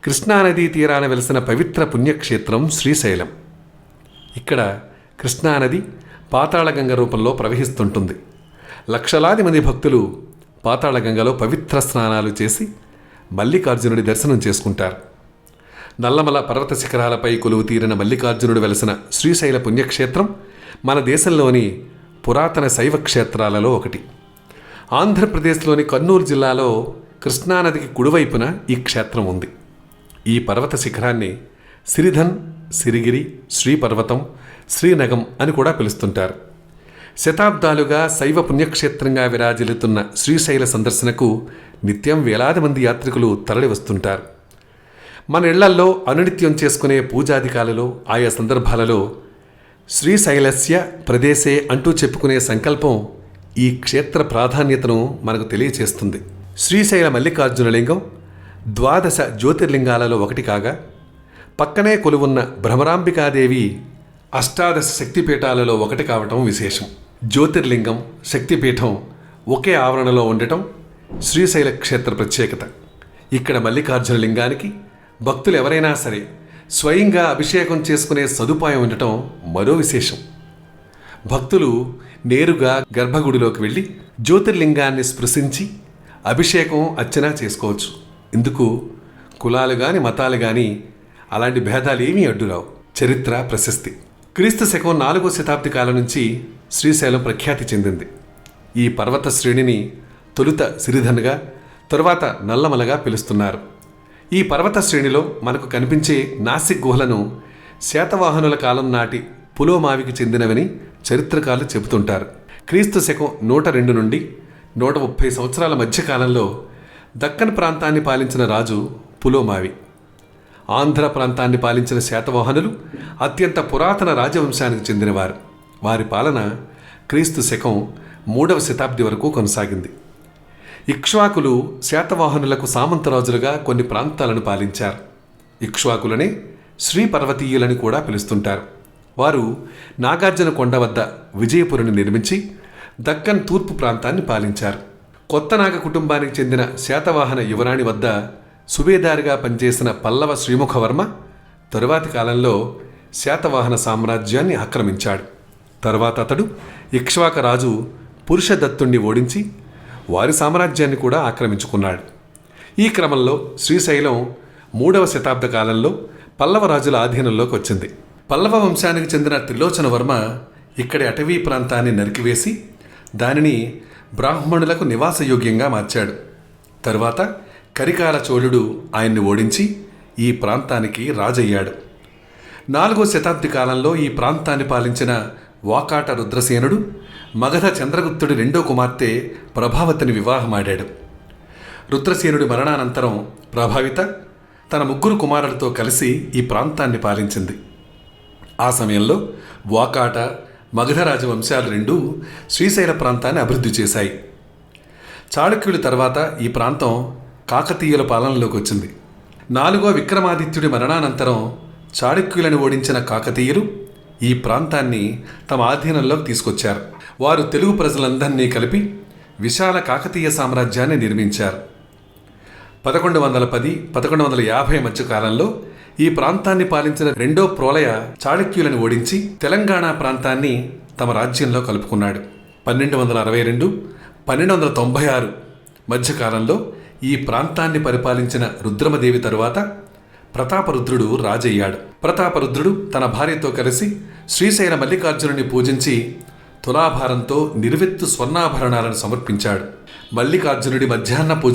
కృష్ణానదీ తీరాన వెలిసిన పవిత్ర పుణ్యక్షేత్రం శ్రీశైలం. ఇక్కడ కృష్ణానది పాతాళగంగ రూపంలో ప్రవహిస్తుంటుంది. లక్షలాది మంది భక్తులు పాతాళగంగలో పవిత్ర స్నానాలు చేసి మల్లికార్జునుడి దర్శనం చేసుకుంటారు. నల్లమల పర్వత శిఖరాలపై కొలువు తీరిన మల్లికార్జునుడు వెలసిన శ్రీశైల పుణ్యక్షేత్రం మన దేశంలోని పురాతన శైవ క్షేత్రాలలో ఒకటి. ఆంధ్రప్రదేశ్లోని కర్నూలు జిల్లాలో కృష్ణానదికి కుడివైపున ఈ క్షేత్రం ఉంది. ఈ పర్వత శిఖరాన్ని సిరిధన్, సిరిగిరి, శ్రీపర్వతం, శ్రీనగం అని కూడా పిలుస్తుంటారు. శతాబ్దాలుగా శైవ పుణ్యక్షేత్రంగా విరాజిల్లుతున్న శ్రీశైల సందర్శనకు నిత్యం వేలాది మంది యాత్రికులు తరలి వస్తుంటారు. మన ఇళ్లల్లో అనునిత్యం చేసుకునే పూజాధికాలలో ఆయా సందర్భాలలో శ్రీశైలస్య ప్రదేశే అంటూ చెప్పుకునే సంకల్పం ఈ క్షేత్ర ప్రాధాన్యతను మనకు తెలియచేస్తుంది. శ్రీశైల మల్లికార్జునలింగం 12 జ్యోతిర్లింగాలలో ఒకటి కాగా, పక్కనే కొలువున్న భ్రమరాంబికాదేవి 18 శక్తిపీఠాలలో ఒకటి కావటం విశేషం. జ్యోతిర్లింగం, శక్తిపీఠం ఒకే ఆవరణలో ఉండటం శ్రీశైల క్షేత్ర ప్రత్యేకత. ఇక్కడ మల్లికార్జున లింగానికి భక్తులు ఎవరైనా సరే స్వయంగా అభిషేకం చేసుకునే సదుపాయం ఉండటం మరో విశేషం. భక్తులు నేరుగా గర్భగుడిలోకి వెళ్ళి జ్యోతిర్లింగాన్ని స్పృశించి అభిషేకం, అర్చన చేసుకోవచ్చు. ఇందుకు కులాలు గాని మతాలు గాని అలాంటి భేదాలు ఏమీ అడ్డురావు. చరిత్ర, ప్రశస్తి. క్రీస్తు శకం 4వ శతాబ్ది కాలం నుంచి శ్రీశైలం ప్రఖ్యాతి చెందింది. ఈ పర్వత శ్రేణిని తొలుత సిరిధన్గా, తరువాత నల్లమలగా పిలుస్తున్నారు. ఈ పర్వత శ్రేణిలో మనకు కనిపించే నాసిక్ గుహలను శాతవాహనుల కాలం నాటి పులోమావికి చెందినవని చరిత్రకారులు చెబుతుంటారు. క్రీస్తు శకం 102 నుండి 130 సంవత్సరాల మధ్యకాలంలో దక్కన్ ప్రాంతాన్ని పాలించిన రాజు పులోమావి. ఆంధ్ర ప్రాంతాన్ని పాలించిన శాతవాహనులు అత్యంత పురాతన రాజవంశానికి చెందినవారు. వారి పాలన క్రీస్తు శకం 3వ శతాబ్ది వరకు కొనసాగింది. ఇక్ష్వాకులు శాతవాహనులకు సామంతరాజులుగా కొన్ని ప్రాంతాలను పాలించారు. ఇక్ష్వాకులనే శ్రీపర్వతీయులని కూడా పిలుస్తుంటారు. వారు నాగార్జున కొండ వద్ద విజయపురిని నిర్మించి దక్కన్ తూర్పు ప్రాంతాన్ని పాలించారు. కొత్త నాగ కుటుంబానికి చెందిన శాతవాహన యువరాణి వద్ద సుబేదారిగా పనిచేసిన పల్లవ శ్రీముఖవర్మ తరువాతి కాలంలో శాతవాహన సామ్రాజ్యాన్ని ఆక్రమించాడు. తరువాత అతడు ఇక్ష్వాక రాజు పురుషదత్తుణ్ణి ఓడించి వారి సామ్రాజ్యాన్ని కూడా ఆక్రమించుకున్నాడు. ఈ క్రమంలో శ్రీశైలం 3వ శతాబ్ద కాలంలో పల్లవ రాజుల ఆధీనంలోకి వచ్చింది. పల్లవ వంశానికి చెందిన త్రిలోచన వర్మ ఇక్కడి అటవీ ప్రాంతాన్ని నరికివేసి దానిని బ్రాహ్మణులకు నివాసయోగ్యంగా మార్చాడు. తరువాత కరికాల చోళుడు ఆయన్ని ఓడించి ఈ ప్రాంతానికి రాజయ్యాడు. 4వ శతాబ్ది కాలంలో ఈ ప్రాంతాన్ని పాలించిన వాకాట రుద్రసేనుడు మగధ చంద్రగుప్తుడి 2వ కుమార్తె ప్రభావతిని వివాహమాడాడు. రుద్రసేనుడి మరణానంతరం ప్రభావిత తన 3 కుమారులతో కలిసి ఈ ప్రాంతాన్ని పాలించింది. ఆ సమయంలో వాకాట, మగధ రాజవంశాలు రెండూ శ్రీశైల ప్రాంతాన్ని అభివృద్ధి చేశాయి. చాళుక్యుల తర్వాత ఈ ప్రాంతం కాకతీయుల పాలనలోకి వచ్చింది. 4వ విక్రమాదిత్యుడి మరణానంతరం చాళుక్యులను ఓడించిన కాకతీయులు ఈ ప్రాంతాన్ని తమ ఆధీనంలోకి తీసుకొచ్చారు. వారు తెలుగు ప్రజలందరినీ కలిపి విశాల కాకతీయ సామ్రాజ్యాన్ని నిర్మించారు. 1110-1150 మధ్య కాలంలో ఈ ప్రాంతాన్ని పాలించిన 2వ ప్రోలయ చాళుక్యులను ఓడించి తెలంగాణ ప్రాంతాన్ని తమ రాజ్యంలో కలుపుకున్నాడు. 1262-1296 మధ్యకాలంలో ఈ ప్రాంతాన్ని పరిపాలించిన రుద్రమదేవి తరువాత ప్రతాపరుద్రుడు రాజయ్యాడు. ప్రతాపరుద్రుడు తన భార్యతో కలిసి శ్రీశైల మల్లికార్జునుని పూజించి తులాభారంతో నిర్వెత్తు స్వర్ణాభరణాలను సమర్పించాడు. మల్లికార్జునుడి మధ్యాహ్న పూజ